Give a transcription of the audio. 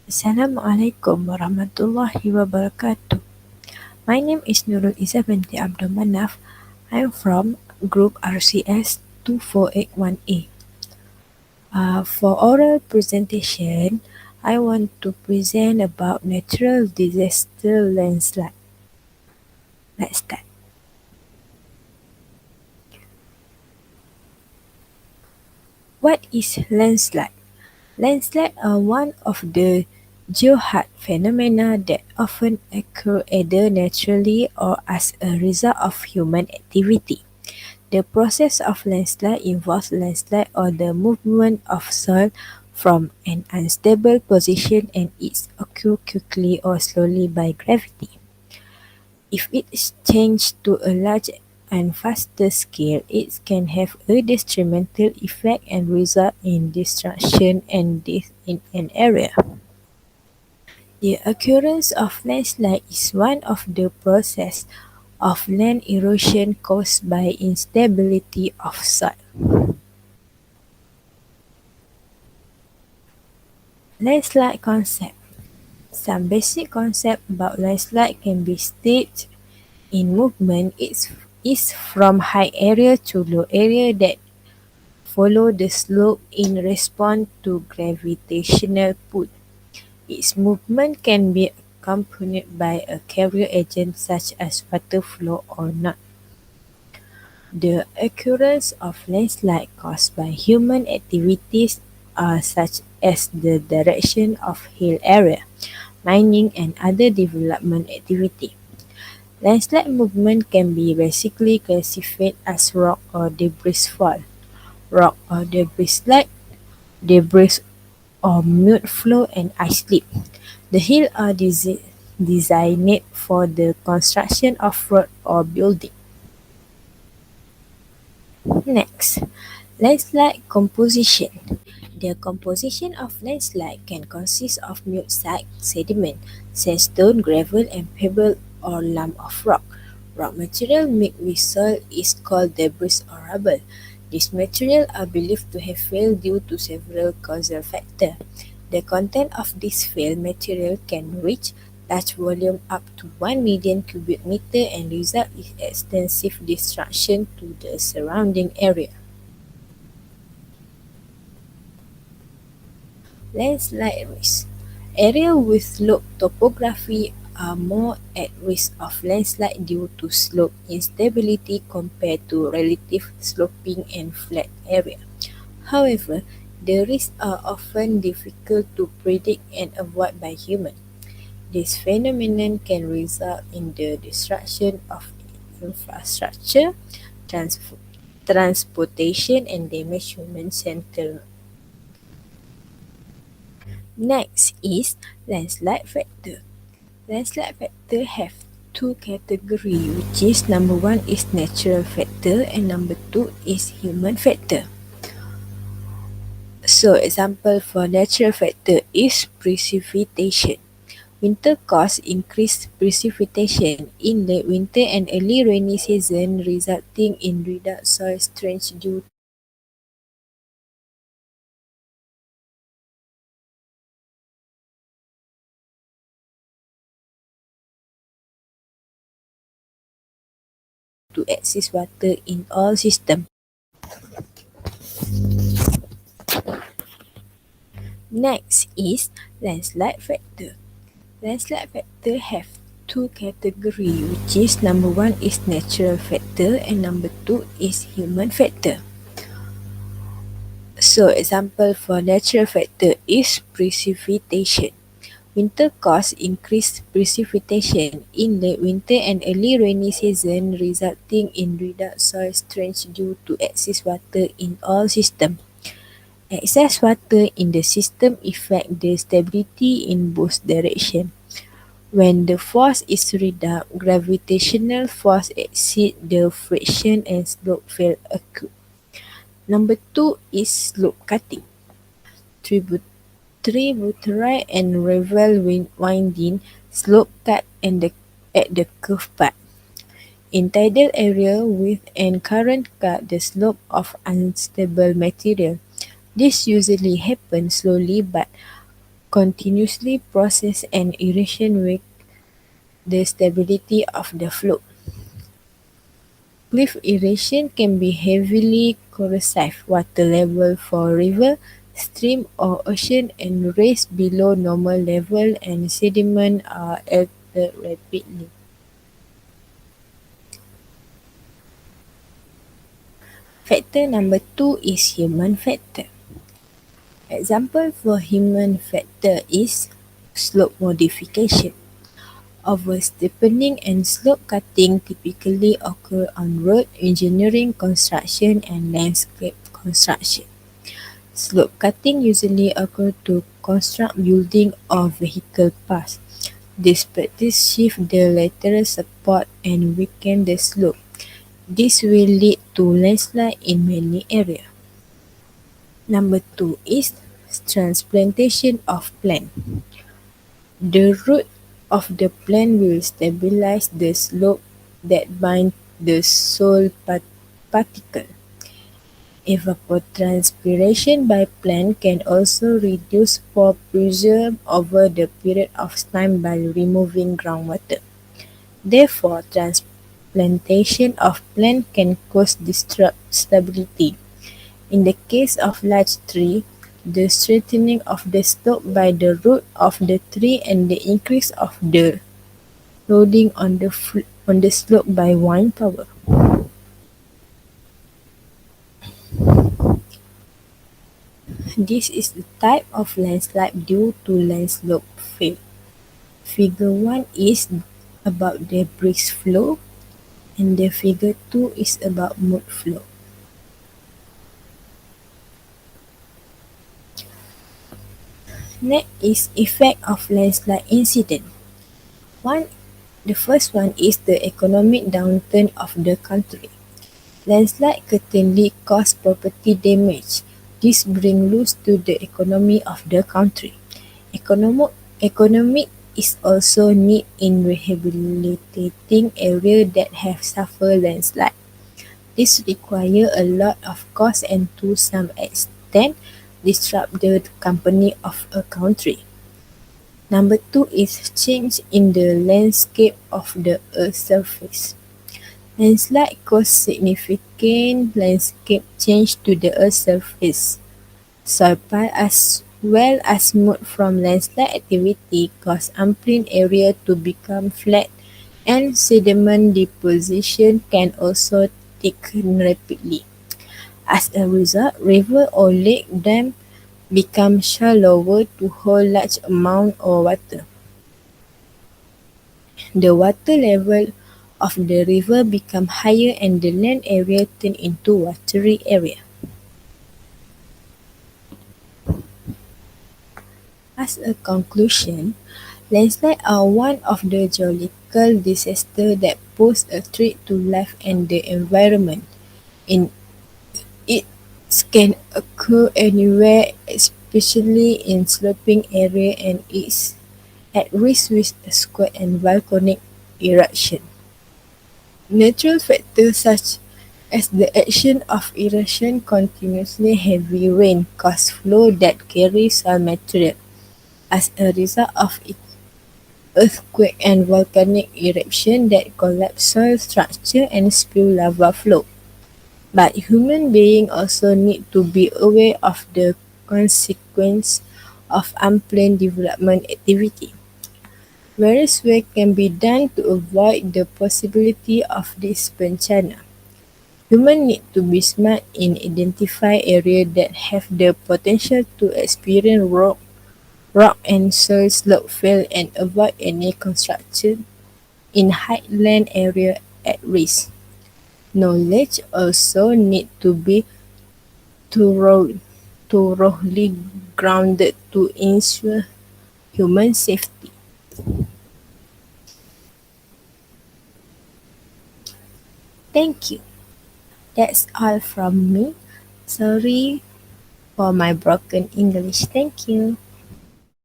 Assalamualaikum warahmatullahi wabarakatuh. My name is Nurul Izzah binti Abdul Manaf. I'm from Group RCS 2481A. For oral presentation, I want to present about natural disaster landslide. Let's start. What is landslide? Landslides are one of the geohard phenomena that often occur either naturally or as a result of human activity. The process of landslide involves landslide or the movement of soil from an unstable position and it occurs quickly or slowly by gravity. If it is changed to a large and faster scale, it can have a detrimental effect and result in destruction and death in an area. The occurrence of landslide is one of the process of land erosion caused by instability of soil. Landslide concept. Some basic concept about landslide can be stated in movement is from high area to low area that follow the slope in response to gravitational pull. Its movement can be accompanied by a carrier agent such as water flow or not. The occurrence of landslides caused by human activities are such as the direction of hill area, mining and other development activity. Landslide movement can be basically classified as rock or debris fall. Rock or debris slide, debris or mud flow and ice slip. The hills are designed for the construction of road or building. Next, landslide composition. The composition of landslide can consist of mud-side, sediment, sandstone, gravel, and pebble or lump of rock. Rock material mixed with soil is called debris or rubble. These materials are believed to have failed due to several causal factors. The content of this failed material can reach large volume up to 1 million cubic meter and result in extensive destruction to the surrounding area. Landslide risk. Areas with slope topography are more at risk of landslide due to slope instability compared to relative sloping and flat area. However, the risks are often difficult to predict and avoid by humans. This phenomenon can result in the destruction of infrastructure, trans- transportation, and damage human centered. Next is landslide factor. Landslide factor have two categories, which is number one is natural factor and number two is human factor. So example for natural factor is precipitation. Winter cause increased precipitation in late winter and early rainy season resulting in reduced soil strength due to excess water in all systems. Next is landslide factor. Landslide factor have two categories, which is number one is natural factor and number two is human factor. So example for natural factor is precipitation. Winter cause increased precipitation in late winter and early rainy season resulting in reduced soil strength due to excess water in all systems. Excess water in the system affect the stability in both directions. When the force is reduced, gravitational force exceeds the friction and slope fail occur. Number two is slope cutting. Tributary and rival winding slope cut at the curve path. In tidal area with and current cut the slope of unstable material. This usually happens slowly but continuously process and erosion with the stability of the flow. Cliff erosion can be heavily corrosive. Water level for river, stream or ocean and rise below normal level and sediment are altered rapidly. Factor number 2 is human factor. Example for human factor is slope modification. Oversteepening and slope cutting typically occur on road engineering construction and landscape construction. Slope cutting usually occurs to construct building or vehicle paths. This practice shifts the lateral support and weaken the slope. This will lead to landslide in many areas. Number 2 is transplantation of plant. The root of the plant will stabilize the slope that bind the soil particle. Evapotranspiration by plant can also reduce pore pressure over the period of time by removing groundwater. Therefore, transplantation of plant can cause disrupt stability. In the case of large tree, the strengthening of the slope by the root of the tree and the increase of the loading on the slope by wind power. This is the type of landslide due to land slope fail. Figure 1 is about the breeze flow and the figure 2 is about mud flow. Next is effect of landslide incident. One, the first one is the economic downturn of the country. Landslide certainly cause property damage. This brings loss to the economy of the country. Economic is also need in rehabilitating areas that have suffered landslide. This requires a lot of cost and to some extent disrupt the company of a country. Number 2 is change in the landscape of the Earth's surface. Landslide cause significant landscape change to the Earth's surface. Soil pile as well as mud from landslide activity cause unclean area to become flat and sediment deposition can also thicken rapidly. As a result, river or lake dam become shallower to hold large amount of water. The water level of the river become higher and the land area turn into watery area. As a conclusion, landslides are one of the geological disasters that pose a threat to life and the environment. In it can occur anywhere, especially in sloping area and is at risk with earthquake and volcanic eruption. Natural factors such as the action of erosion, continuously heavy rain cause flow that carry soil material. As a result of earthquake and volcanic eruption that collapse soil structure and spill lava flow. But human beings also need to be aware of the consequence of unplanned development activity. Various ways can be done to avoid the possibility of this bencana. Humans need to be smart in identifying areas that have the potential to experience rock and soil slope fail and avoid any construction in highland area at risk. Knowledge also need to be thorough, thoroughly grounded to ensure human safety. Thank you. That's all from me. Sorry for my broken English. Thank you.